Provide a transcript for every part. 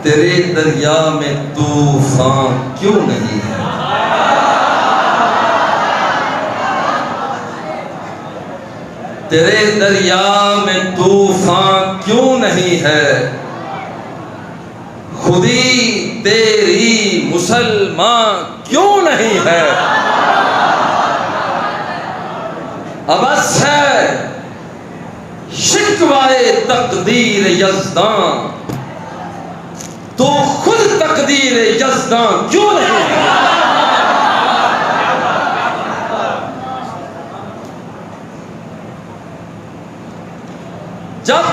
تیرے دریا میں طوفان کیوں نہیں ہے؟ تیرے دریا میں طوفان کیوں نہیں ہے؟ خودی تیری مسلمان کیوں نہیں ہے؟ ابس ہے شکوائے تقدیر یزداں، تو خود تقدیر یزداں کیوں نہیں ہے؟ جب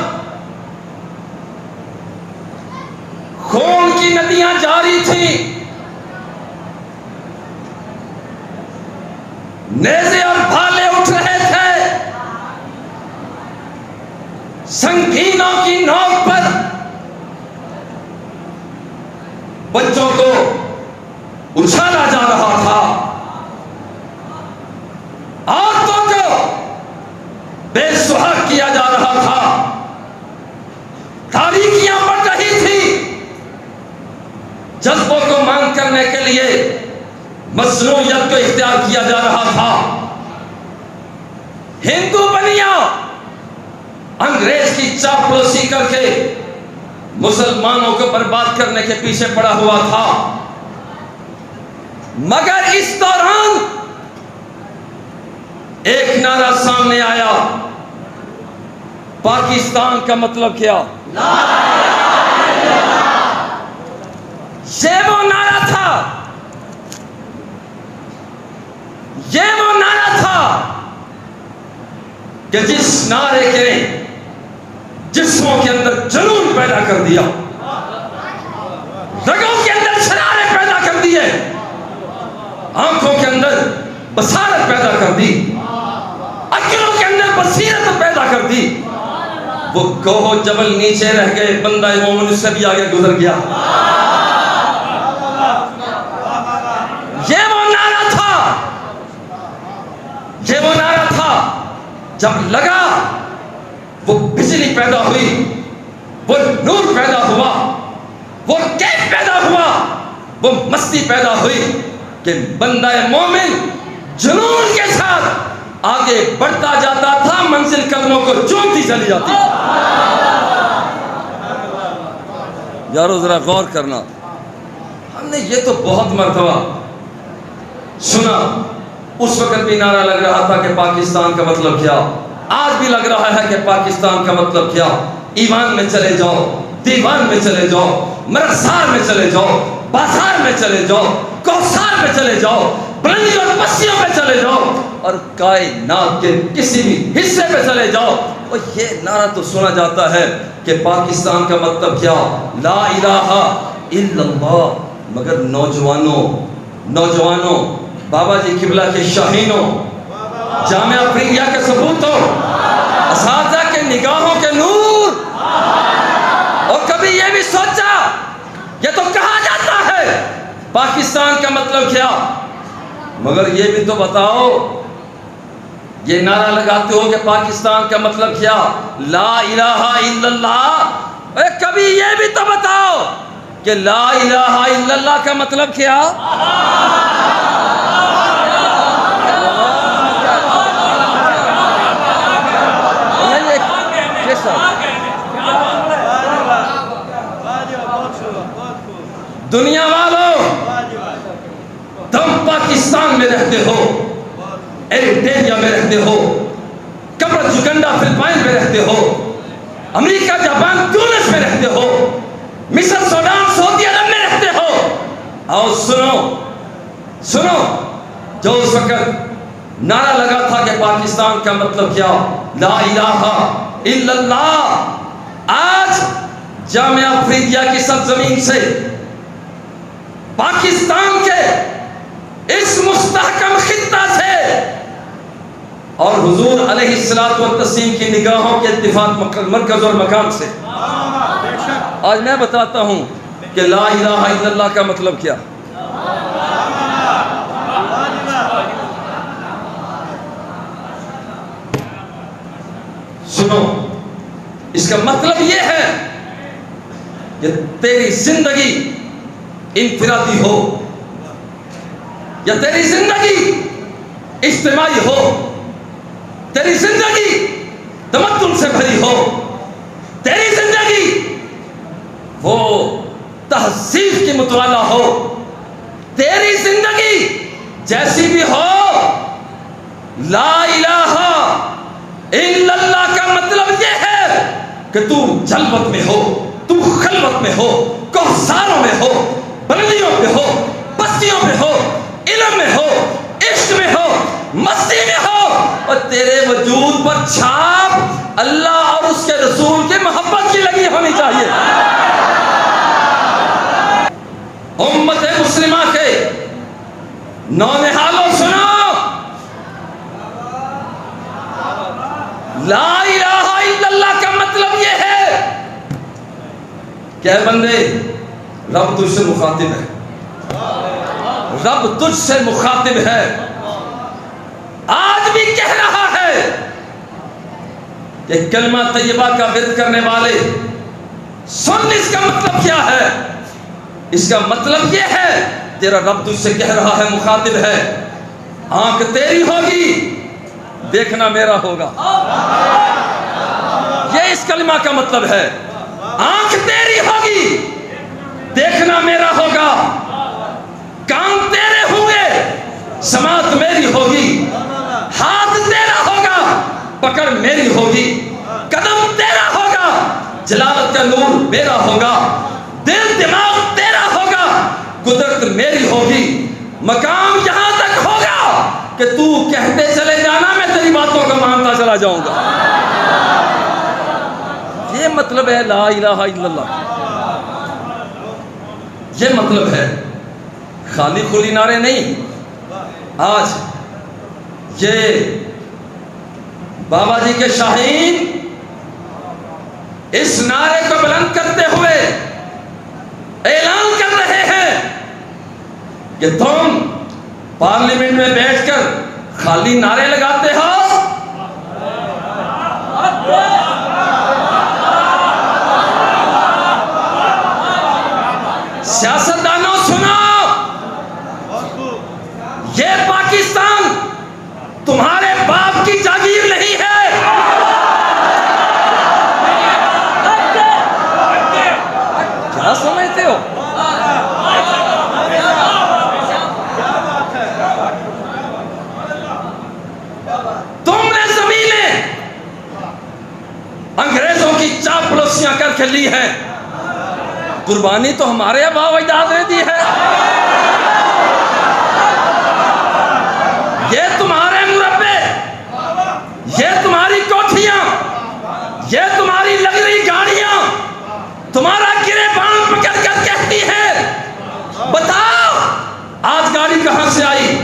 خون کی ندیاں جاری تھیں، نیزے اور بھالے اٹھ رہے تھے، سنگینوں کی نوک پر بچوں کو اچھالا جا رہا تھا، عورتوں کو بے سہاگ کیا جا رہا تھا، تاریکیاں بڑھ رہی تھی، جذبوں کو مانگ کرنے کے لیے مصنوعیت کو اختیار کیا جا رہا تھا۔ ہندو بنیا انگریز کی چاپلوسی کر کے مسلمانوں کو برباد کرنے کے پیچھے پڑا ہوا تھا، مگر اس دوران ایک نعرہ سامنے آیا، پاکستان کا مطلب کیا؟ یہ وہ نعرہ تھا، یہ وہ نعرہ تھا کہ جس نعرے کے جسموں کے اندر جنون پیدا کر دیا، رگوں کے اندر شرارے پیدا کر دیے، آنکھوں کے اندر بصارت پیدا کر دی، عقلوں کے اندر بصیرت پیدا کر دی۔ وہ کوہ جبل نیچے رہ گئے، بندہ مومن اس سے بھی آگے گزر گیا۔ یہ وہ نعرہ تھا، یہ وہ نعرہ تھا، جب لگا وہ بجلی پیدا ہوئی، وہ نور پیدا ہوا، وہ کیف پیدا ہوا، وہ مستی پیدا ہوئی کہ بندہ مومن جنون کے ساتھ آگے بڑھتا جاتا تھا، منزل قدموں کو چومتی چلی جاتی۔ یارو ذرا غور کرنا، ہم نے یہ تو بہت مرتبہ سنا، اس وقت بھی نعرہ لگ رہا تھا کہ پاکستان کا مطلب کیا، آج بھی لگ رہا ہے کہ پاکستان کا مطلب کیا۔ ایوان میں چلے جاؤ، دیوان میں چلے جاؤ، مرغزار میں چلے جاؤ، بازار میں چلے جاؤ، کوثر میں چلے جاؤ، بلندی اور پستیوں میں چلے جاؤ، اور کائنات کے کسی بھی حصے پہ چلے جاؤ، اور یہ نعرہ تو سنا جاتا ہے کہ پاکستان کا مطلب کیا؟ لا الہ الا اللہ۔ مگر نوجوانوں، بابا جی قبلہ کے شاہینوں، جامعہ فرنگیا کے ثبوتوں، اساتذہ کے نگاہوں کے نور، اور کبھی یہ بھی سوچا، یہ تو کہا جاتا ہے پاکستان کا مطلب کیا، مگر یہ بھی تو بتاؤ، یہ نعرہ لگاتے ہو کہ پاکستان کا مطلب کیا؟ لا الہ الا اللہ، کبھی یہ بھی تو بتاؤ کہ لا الہ الا اللہ کا مطلب کیا؟ دنیا والوں، تم پاکستان میں رہتے ہو، ایریٹریا میں رہتے ہو، کپر جگنڈا فلپائن میں رہتے ہو، امریکہ جاپان تونس میں رہتے ہو، مصر سوڈان سعودی عرب میں رہتے ہو، آؤ سنو، جو اس وقت نعرہ لگا تھا کہ پاکستان کا مطلب کیا؟ لا الہ الا اللہ، آج جامعہ فرنگیا کی سرزمین سے، پاکستان کے اس مستحکم خطہ سے، اور حضور علیہ الصلوۃ والتسلیم کی نگاہوں کے اتفاق مرکز اور مقام سے، آج میں بتاتا ہوں کہ لا الہ الا اللہ کا مطلب کیا۔ سنو، اس کا مطلب یہ ہے کہ تیری زندگی انفرادی ہو یا تیری زندگی اجتماعی ہو، تیری زندگی تمدن سے بھری ہو، تیری زندگی وہ تہذیب کی متوالا ہو، تیری زندگی جیسی بھی ہو، لا الہ الا اللہ کا مطلب یہ ہے کہ تو جلوت میں ہو، تو خلوت میں ہو، کوثاروں میں ہو، بلندیوں میں ہو، بستیوں میں ہو، علم میں ہو، عشق میں ہو، مستی میں ہو، اور تیرے وجود پر چھاپ اللہ اور اس کے رسول کی محبت کی لگی ہونی چاہیے۔ امت مسلمہ کے نونہالوں سنو، لا الہ الا اللہ کا مطلب یہ ہے کہ اے بندے، رب تجھ سے مخاطب ہے، رب تجھ سے مخاطب ہے، آج بھی کہہ رہا ہے کہ کلمہ طیبہ کا ورد کرنے والے سن، اس کا مطلب کیا ہے؟ اس کا مطلب یہ ہے تیرا رب تجھ سے کہہ رہا ہے، مخاطب ہے، آنکھ تیری ہوگی، دیکھنا میرا ہوگا۔ یہ اس کلمہ کا مطلب ہے، آنکھ تیری ہوگی، دیکھنا میرا ہوگا، کان تیرے ہوں گے، سماعت میری ہوگی، ہاتھ تیرا ہوگا، پکڑ میری ہوگی، قدم تیرا ہوگا، جلالت کا نور میرا ہوگا، دل دماغ تیرا ہوگا، قدرت میری ہوگی، مقام یہاں تک ہوگا کہ تو کہتے چلے جانا، میں تیری باتوں کو مانتا چلا جاؤں گا۔ یہ مطلب ہے لا الہ الا اللہ، یہ مطلب ہے، خالی کھلی نعرے نہیں۔ آج یہ بابا جی کے شاہین اس نعرے کو بلند کرتے ہوئے اعلان کر رہے ہیں کہ تم پارلیمنٹ میں بیٹھ کر خالی نعرے لگاتے ہو، سیاستدانوں سنو، یہ پاکستان تمہارے باپ کی جاگیر نہیں ہے۔ کیا سمجھتے ہو؟ تم نے زمینیں انگریزوں کی چاپلوسیاں کر کے لی ہیں، قربانی تو ہمارے آباء و اجداد نے دی ہے۔ یہ تمہارے مربے، یہ تمہاری کوٹھیاں، یہ تمہاری لگری گاڑیاں تمہارا گرے بان پکڑ کر کہتی ہے، بتاؤ آج گاڑی کہاں سے آئی،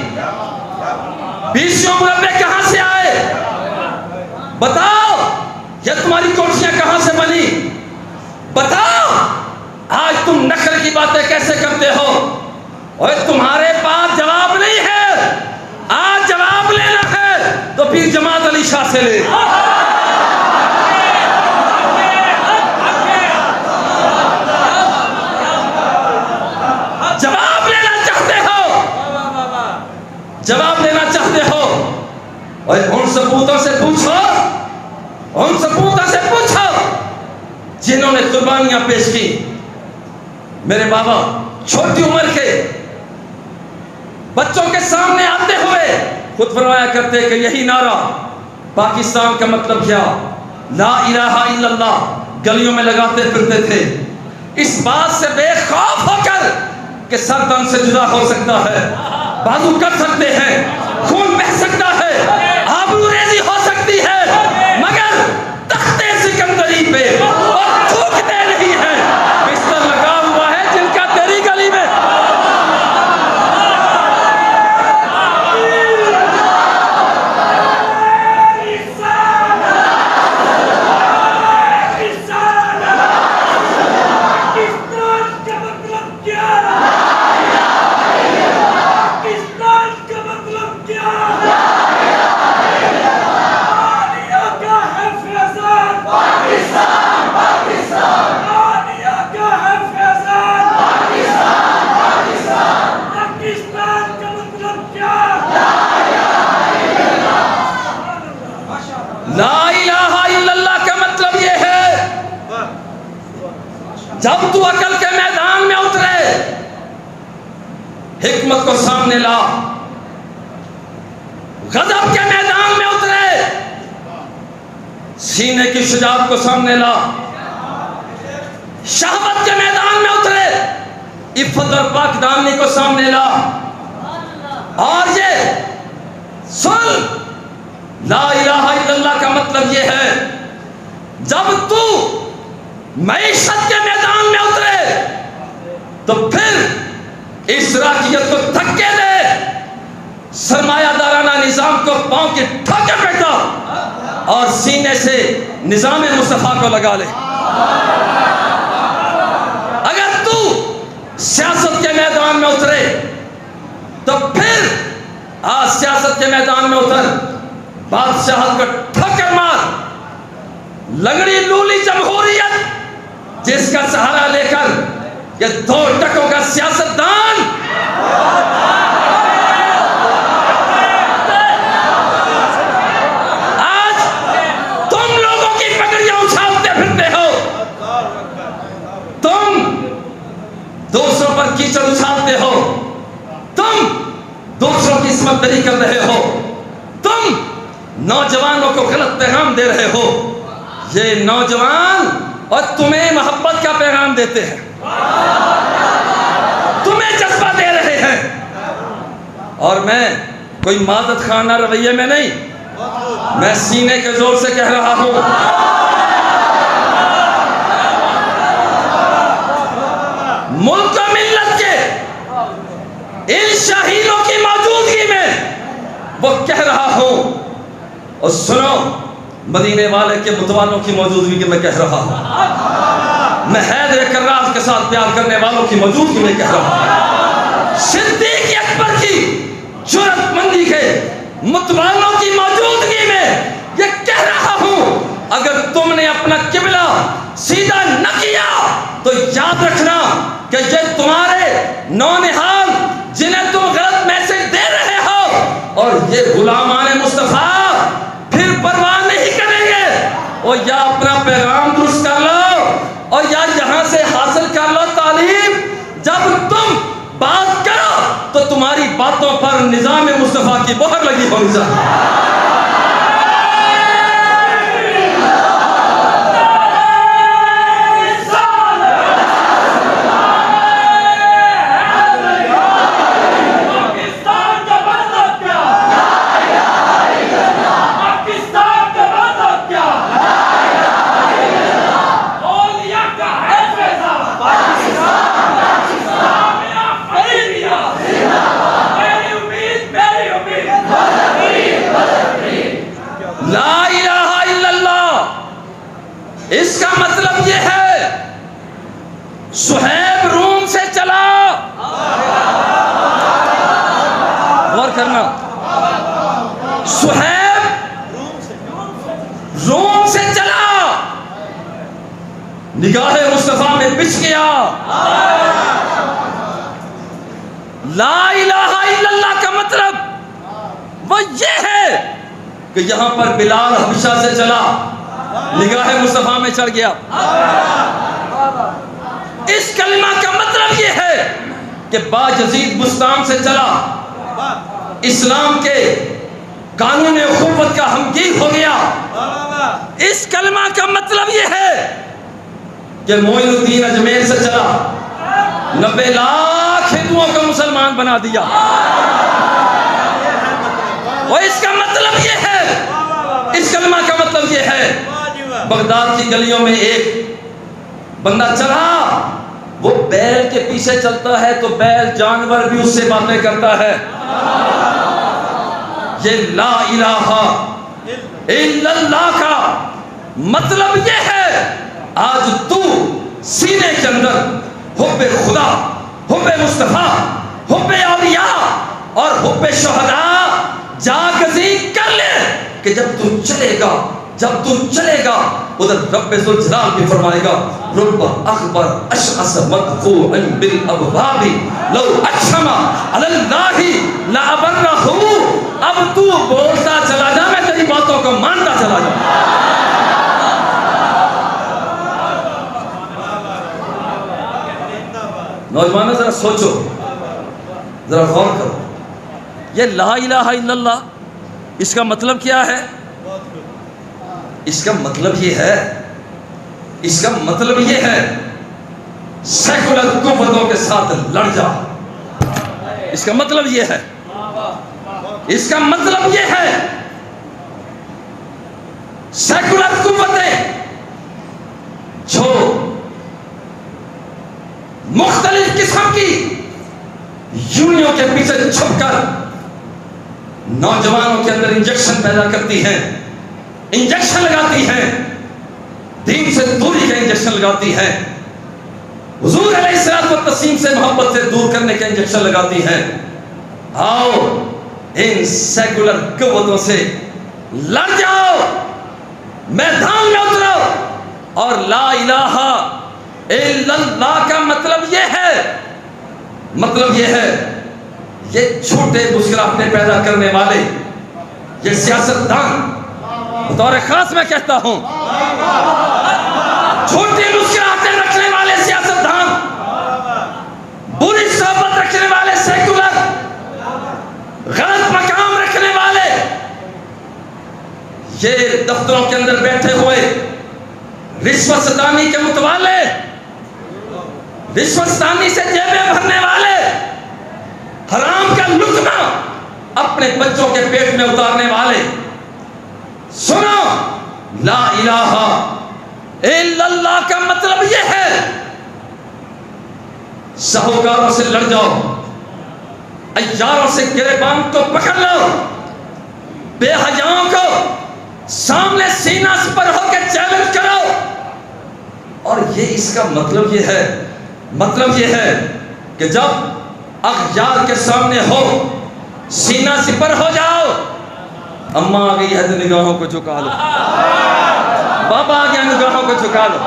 20 مربے کہاں سے آئے، بتاؤ یہ تمہاری کوٹھیاں کہاں سے بنی، بتاؤ آج تم نخل کی باتیں کیسے کرتے ہو؟ اور تمہارے پاس جواب نہیں ہے، آج جواب لینا ہے تو پھر جماعت علی شاہ سے لے۔ جواب لینا چاہتے ہو، جواب لینا چاہتے ہو، اور ان سپوتوں سے پوچھو، ان سپوتوں سے پوچھو جنہوں نے قربانیاں پیش کی۔ میرے بابا چھوٹی عمر کے بچوں کے سامنے آتے ہوئے خود فرمایا کرتے کہ یہی نعرہ پاکستان کا مطلب کیا، لا الہ الا اللہ، گلیوں میں لگاتے پھرتے تھے، اس بات سے بے خوف ہو کر کہ سر تن سے جدا ہو سکتا ہے، بازو کٹ سکتے ہیں، خون بہہ سکتا ہے، آبرو ریزی ہو سکتی ہے، مگر تخت سکندری پہ اور تھوکتے نہیں ہیں، بستر لگا ہوا ہے جن کا تیری گلی میں۔ جب تو عقل کے میدان میں اترے، حکمت کو سامنے لا، غضب کے میدان میں اترے، سینے کی شجاعت کو سامنے لا، شہوت کے میدان میں اترے، عفت اور پاک دامنی کو سامنے لا، اور یہ سن، لا الہ الا اللہ کا مطلب یہ ہے جب تو معیشت کے میدان میں اترے تو پھر اس راکیت کو دھکے دے، سرمایہ دارانہ نظام کو پاؤں کے ٹھوکے بیٹھا اور سینے سے نظام مصطفیٰ کو لگا لے۔ اگر تو سیاست کے میدان میں اترے تو پھر آج سیاست کے میدان میں اتر، بادشاہت کو ٹھکر مار، لنگڑی لولی جمہوریت جس کا سہارا لے کر یہ 2 ٹکوں کا سیاستدان آج تم لوگوں کی پگڑیاں اچھالتے پھرتے ہو، تم دوسروں پر کیچڑ اچھالتے ہو، تم دوسروں کی عصمت دری کر رہے ہو، تم نوجوانوں کو غلط پیغام دے رہے ہو۔ یہ نوجوان اور تمہیں محبت کا پیغام دیتے ہیں، تمہیں جذبہ دے رہے ہیں، اور میں کوئی مادت خانہ رویے میں نہیں، میں سینے کے زور سے کہہ رہا ہوں۔ ملک و ملت کے ان شہیدوں کی موجودگی میں وہ کہہ رہا ہوں، اور سنو، مدینے والے کے متوالوں کی موجودگی میں کہہ رہا ہوں، میں حیدر کرار کے ساتھ پیار کرنے والوں کی موجودگی میں کہہ رہا ہوں، صدیق اکبر کی جرأت مندی کے متوالوں کی موجودگی میں یہ کہہ رہا ہوں، اگر تم نے اپنا قبلہ سیدھا نہ کیا تو یاد رکھنا کہ یہ تمہارے نونہال جنہیں تم غلط میسج دے رہے ہو، اور یہ غلامان مصطفیٰ پھر پرواہ نہیں کریں گے، اور یا اپنا پیغام درست کر لو اور یا یہاں سے حاصل کر لو تعلیم۔ جب تم بات کرو تو تمہاری باتوں پر نظام مصطفیٰ کی مہر لگی ہونی چاہیے۔ لا الہ الا اللہ، اس کا مطلب یہ ہے صہیب روم سے چلا، غور کرنا، صہیب روم سے چلا، نگاہ مصطفیٰ میں بچھ گیا۔ لا الہ الا اللہ کا مطلب وہ یہ ہے کہ یہاں پر بلال حبشہ سے چلا، نگاہ مصطفیٰ میں چڑھ گیا۔ اس کلمہ کا مطلب یہ ہے کہ باجزید بستان سے چلا، اسلام کے قانون اخوت کا ہمگیر ہو گیا۔ اس کلمہ کا مطلب یہ ہے کہ معین الدین اجمیر سے چلا، 90 لاکھ ہندوؤں کو مسلمان بنا دیا۔ اور اس کا مطلب یہ ہے، اس کلمہ کا مطلب یہ ہے، بغداد کی گلیوں میں ایک بندہ چلا، وہ بیل کے پیچھے چلتا ہے تو بیل جانور بھی اس سے باتیں کرتا ہے۔ یہ لا الہ الا اللہ کا مطلب یہ ہے، آج تو سینے کے اندر حب خدا، حب مصطفیٰ، حب اولیاء اور حب شہداء جاگزی کر لے کہ جب تو چلے گا، جب تو چلے گا ادھر رب ذوالجلال بھی فرمائے گا، رب اخبر اشعث مدفوع بالابواب لو اقسم علی اللہ لابرہ۔ اب تو بولتا چلا جا، میں تیری باتوں کو مانتا چلا جا۔ نوجوانوں ذرا سوچو، ذرا غور کرو، یہ لا الہ الا اللہ اس کا مطلب کیا ہے؟ اس کا مطلب یہ ہے، اس کا مطلب یہ ہے سیکولر قوتوں کے ساتھ لڑ جا۔ اس کا مطلب یہ ہے، اس کا مطلب یہ ہے سیکولر قوتیں جو مختلف قسم کی یونیوں کے پیچھے چھپ کر نوجوانوں کے اندر انجیکشن پیدا کرتی ہیں، انجیکشن لگاتی ہیں، دین سے دوری کا انجیکشن لگاتی ہیں، حضور علیہ الصلوۃ والتسلیم سے محبت سے دور کرنے کا انجیکشن لگاتی ہیں۔ آؤ ان سیکولر قوتوں سے لڑ جاؤ، میدان میں اترو، اور لا الہ الا اللہ کا مطلب یہ ہے، مطلب یہ ہے یہ جھوٹے مشکلاتیں پیدا کرنے والے، یہ سیاستدان، بطور خاص میں کہتا ہوں، جھوٹی مشکلاتیں رکھنے والے سیاستدان، بری صحبت رکھنے والے سیکولر، غلط مقام رکھنے والے، یہ دفتروں کے اندر بیٹھے ہوئے رشوت ستانی کے متوالے، رشوت ستانی سے جیبیں بھرنے والے، حرام کا لقمہ اپنے بچوں کے پیٹ میں اتارنے والے، سنو، لا الہ الا اللہ کا مطلب یہ ہے سہوکاروں سے لڑ جاؤ، عیاروں سے گریبان کو پکڑ لو، بے حیاؤں کو سامنے سینہ سپر ہو کے چیلنج کرو۔ اور یہ اس کا مطلب یہ ہے، مطلب یہ ہے کہ جب اغیار کے سامنے ہو سینہ سپر ہو جاؤ۔ اماں آ گئی ہے تو نگاہوں کو جھکا لو، بابا آ گیا نگاہوں کو جھکا لو۔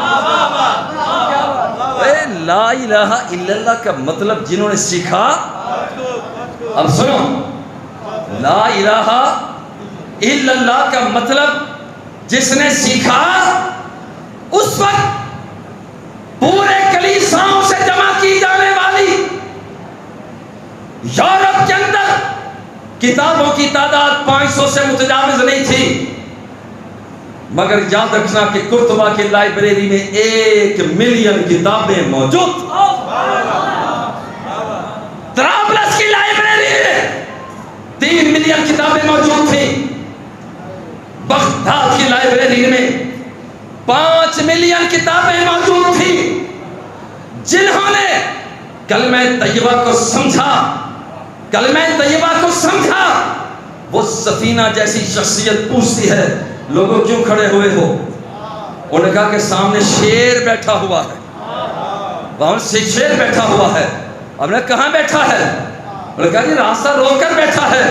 اے لا الہ الا اللہ کا مطلب جنہوں نے سیکھا، اب سنو، لا الہ الا اللہ کا مطلب جس نے سیکھا، اس وقت پورے کلیساؤں سے جمع کی جانے والی یورپ کے اندر کتابوں کی تعداد 500 سے متجاوز نہیں تھی، مگر یاد رکھنا کہ قرطبہ کی لائبریری میں 1 ملین کتابیں موجود، طرابلس کی لائبریری میں 3 ملین کتابیں موجود تھیں، بغداد کی لائبریری میں 5 ملین کتابیں موجود تھیں۔ جنہوں نے کلمہ طیبہ کو سمجھا، کلمہ طیبہ کو سمجھا، وہ سفینہ جیسی شخصیت پوچھتی ہے لوگوں کیوں کھڑے ہوئے ہو؟ انہوں نے کہا کہ سامنے شیر بیٹھا ہوا ہے، وہاں سے شیر بیٹھا ہوا ہے۔ ہم نے کہاں بیٹھا ہے؟ انہوں نے کہا کہ راستہ روک کر بیٹھا ہے۔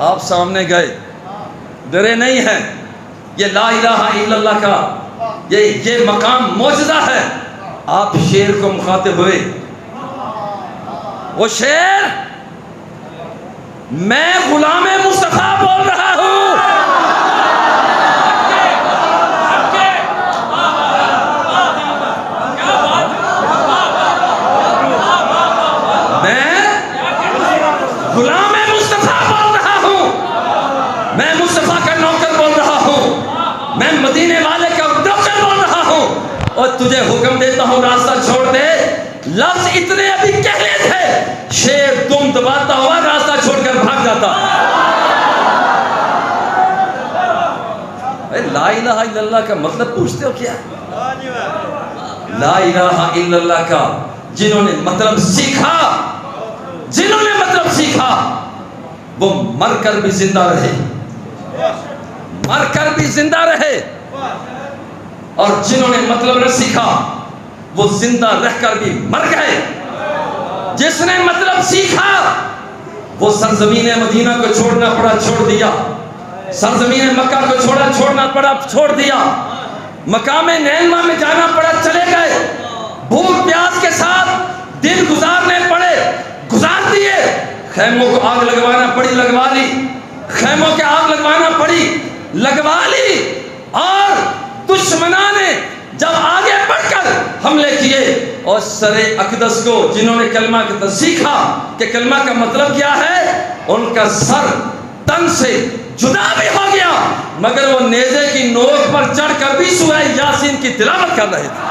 آپ سامنے گئے، ڈرے نہیں ہیں۔ یہ لا الہ الا اللہ کا یہ مقام معجزہ ہے۔ آپ شیر کو مخاطب ہوئے، وہ شیر، میں غلام مصطفیٰ بول رہا ہوں، میں غلام مصطفیٰ بول رہا ہوں، میں مصطفیٰ کا نوکر بول رہا ہوں، میں مدینے والے کا نوکر بول رہا ہوں، اور تجھے حکم دیتا ہوں راستہ چھوڑ دے۔ لفظ اتنے ابھی کہنے تھے، شیر دم دباتا ہوا راستہ چھوڑ کر بھاگ جاتا۔ لا الہ الا اللہ کا مطلب پوچھتے ہو کیا؟ لا الہ الا اللہ کا جنہوں نے مطلب سیکھا، جنہوں نے مطلب سیکھا، وہ مر کر بھی زندہ رہے، مر کر بھی زندہ رہے، اور جنہوں نے مطلب نہ سیکھا وہ زندہ رہ کر بھی مر گئے۔ جس نے مطلب سیکھا وہ سرزمین مدینہ کو چھوڑنا پڑا، چھوڑ دیا، سرزمین مکہ کو چھوڑنا پڑا، چھوڑ دیا، مقام نینوا میں جانا پڑا، چلے گئے، بھوک پیاس کے ساتھ دن گزارنے پڑے، گزار دیے، خیموں کو آگ لگوانا پڑی، لگوا لی، خیموں کے آگ لگوانا پڑی، لگوا لی، اور دشمنان نے جب آگے بڑھ کر حملے کیے اور سر اقدس کو جنہوں نے کلمہ کا سیکھا کہ کلمہ کا مطلب کیا ہے، ان کا سر تن سے جدا بھی ہو گیا، مگر وہ نیزے کی نوک پر چڑھ کر بھی سورہ یاسین کی تلاوت کر رہے تھے۔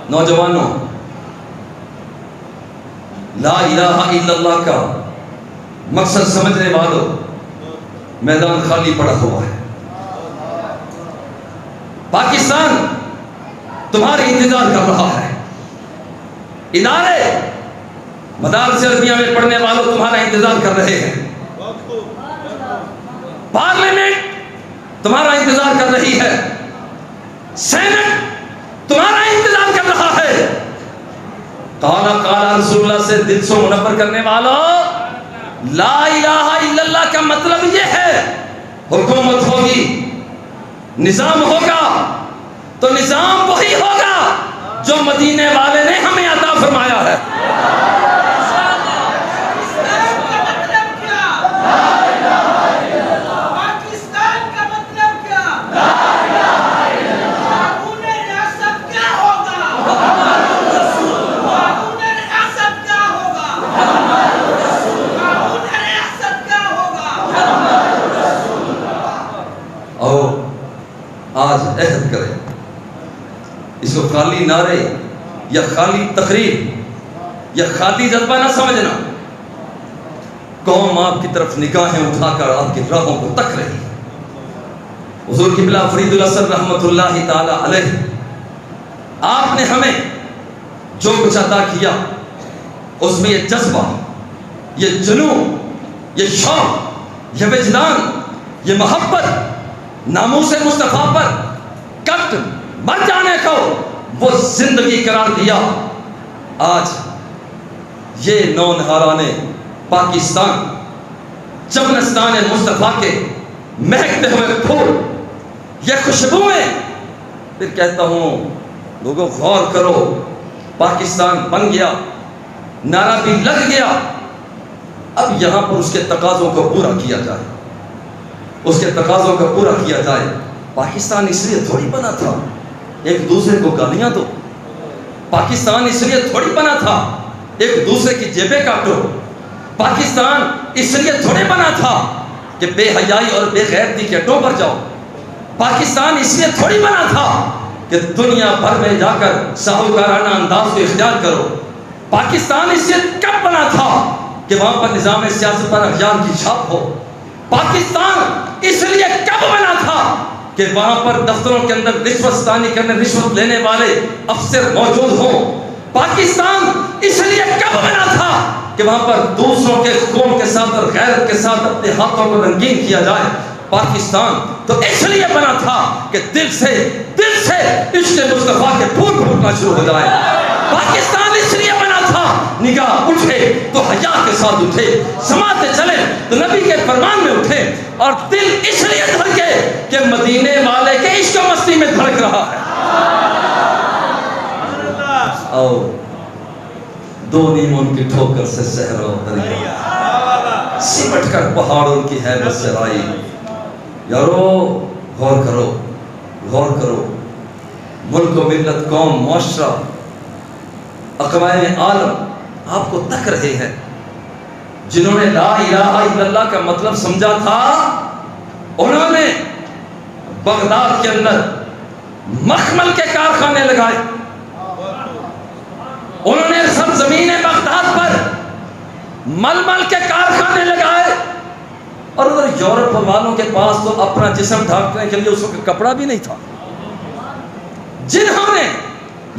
نوجوانوں، لا الہ الا اللہ کا مقصد سمجھنے والوں، میدان خالی پڑا ہوا ہے۔ پاکستان تمہاری انتظار کر رہا ہے، ادارے مدارس عربیہ میں پڑھنے والوں تمہارا انتظار کر رہے ہیں، پارلیمنٹ تمہارا انتظار کر رہی ہے، سینٹ تمہارا انتظار کر رہا ہے۔ قال رسول اللہ سے دل سے منور کرنے والوں، لا الہ الا اللہ کا مطلب یہ ہے، حکومت ہوگی، نظام ہوگا تو نظام وہی ہوگا جو مدینے والے نے ہمیں عطا فرمایا ہے۔ آج عہد کریں، اس کو خالی نعرے یا خالی تقریر یا خالی جذبہ نہ سمجھنا۔ قوم آپ کی طرف نگاہیں اٹھا کر آپ کی راہوں کو تک رہی ہے۔ حضور قبلہ فرید الاسد رحمت اللہ تعالی علیہ، آپ نے ہمیں جو کچھ عطا کیا اس میں یہ جذبہ، یہ جنون، یہ شوق، یہ وجدان، یہ محبت، ناموس مصطفیٰ پر کٹ مر جانے کو وہ زندگی قرار دیا۔ آج یہ نونہاران پاکستان، چمنستان مصطفیٰ کے مہکتے ہوئے پھول، یہ خوشبوئیں، پھر کہتا ہوں لوگوں غور کرو، پاکستان بن گیا، نعرہ بھی لگ گیا، اب یہاں پر اس کے تقاضوں کو پورا کیا جائے، اس کے تقاضوں کو پورا کیا جائے۔ پاکستان اس لیے تھوڑی بنا تھا ایک دوسرے کو گالیاں دو، پاکستان اس لیے تھوڑی بنا تھا ایک دوسرے کی جیبیں کاٹو، پاکستان اس لیے تھوڑی بنا تھا کہ بے حیائی اور بے غیرتی کے اڈوں پر جاؤ، پاکستان اس لیے تھوڑی بنا تھا کہ دنیا بھر میں جا کر ساہوکارانہ انداز کو اختیار کرو، پاکستان اس لیے کب بنا تھا کہ وہاں پر نظام سیاست پر اغیار کی چھاپ ہو، پاکستان اس لیے کب بنا تھا کہ وہاں پر دفتروں کے اندر رشوت ستانی کرنے، رشوت لینے والے افسر موجود ہوں، پاکستان اس لیے کب بنا تھا کہ وہاں پر دوسروں کے خون کے ساتھ اور غیرت کے ساتھ اپنے ہاتھوں کو رنگین کیا جائے، پاکستان تو اس لیے بنا تھا کہ دل سے عشق مصطفیٰ کے پھول پھوٹنا شروع ہو جائے، پاکستان اس لیے بنا تھا نگاہ اٹھے تو حیا کے ساتھ اٹھے، سماعتیں چلے تو نبی کے فرمان میں اٹھے، اور دل اس لیے دھڑکے کہ مدینے والے کے عشق و مستی میں دھڑک رہا ہے۔ آؤ دو نیموں کی ٹھوکر سے صحرا دریا، سمٹ کر پہاڑوں کی ہیبت سے آئی۔ یارو غور کرو، غور کرو، ملک و ملت، قوم، معاشرہ، اقوام عالم آپ کو تک رہے ہیں۔ جنہوں نے لا الہ الا اللہ کا مطلب سمجھا تھا، انہوں نے بغداد کے اندر مخمل کے کارخانے لگائے، انہوں نے سرزمین بغداد پر ململ کے کارخانے لگائے، اور ادھر یورپ والوں کے پاس تو اپنا جسم ڈھانکنے کے لیے اس وقت کپڑا بھی نہیں تھا۔ جنہوں نے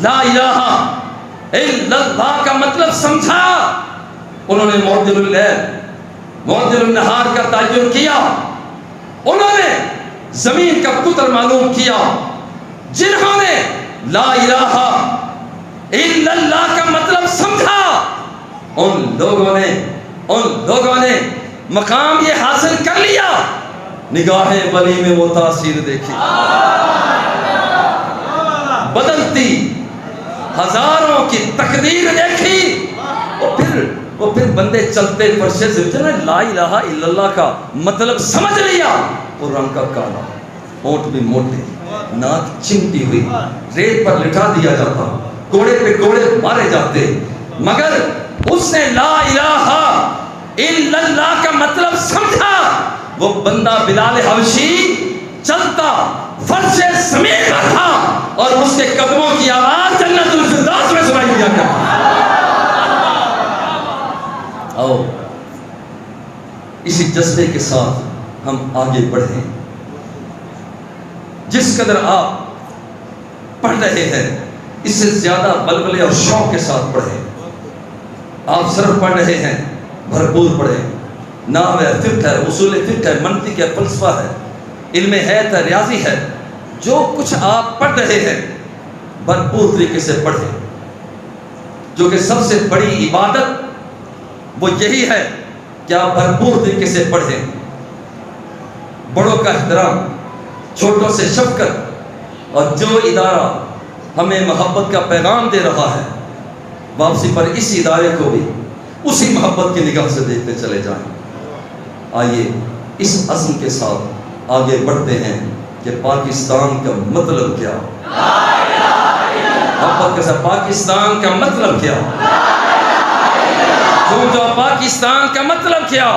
لا الہ الا اللہ کا مطلب سمجھا، انہوں نے معدل اللیل معدل النہار کا تعین کیا، انہوں نے زمین کا قطر معلوم کیا۔ جنہوں نے لا الہ الا اللہ کا مطلب سمجھا، ان لوگوں نے مقام یہ حاصل کر لیا، نگاہ ولی میں وہ تاثیر دیکھی، بدلتی ہزاروں کی تقدیر دیکھی۔ وہ پھر بندے چلتے فرشے سے لا الہ الا اللہ کا مطلب سمجھ لیا، وہ رنگ کا کالا، ہونٹ بھی موٹے، ناک چمٹی ہوئی، ریت پر لٹا دیا جاتا، کوڑے پہ کوڑے مارے جاتے، مگر اس نے لا الہ الا اللہ کا مطلب سمجھا۔ وہ بندہ بلال حبشی چلتا فرش زمین پر تھا اور اس کے قدموں کی آواز جنت الفردوس میں سنائی دیا کرتی۔ آؤ اسی جذبے کے ساتھ ہم آگے بڑھیں۔ جس قدر آپ پڑھ رہے ہیں اس سے زیادہ بلبلے اور شوق کے ساتھ پڑھیں۔ آپ صرف پڑھ رہے ہیں، بھرپور پڑھیں۔ نحو ہے، فقہ ہے، اصول فقہ ہے، منطق ہے، فلسفہ ہے، علم حیات ہے، ریاضی ہے، جو کچھ آپ پڑھ رہے ہیں بھرپور طریقے سے پڑھیں، جو کہ سب سے بڑی عبادت وہ یہی ہے کہ آپ بھرپور طریقے سے پڑھیں۔ بڑوں کا احترام، چھوٹوں سے شفقت، اور جو ادارہ ہمیں محبت کا پیغام دے رہا ہے واپسی پر اس ادارے کو بھی اسی محبت کی نگاہ سے دیکھتے چلے جائیں۔ آئیے اس عزم کے ساتھ آگے بڑھتے ہیں کہ پاکستان کا مطلب کیا، محبت کے ساتھ پاکستان کا مطلب کیا، جو پاکستان کا مطلب کیا۔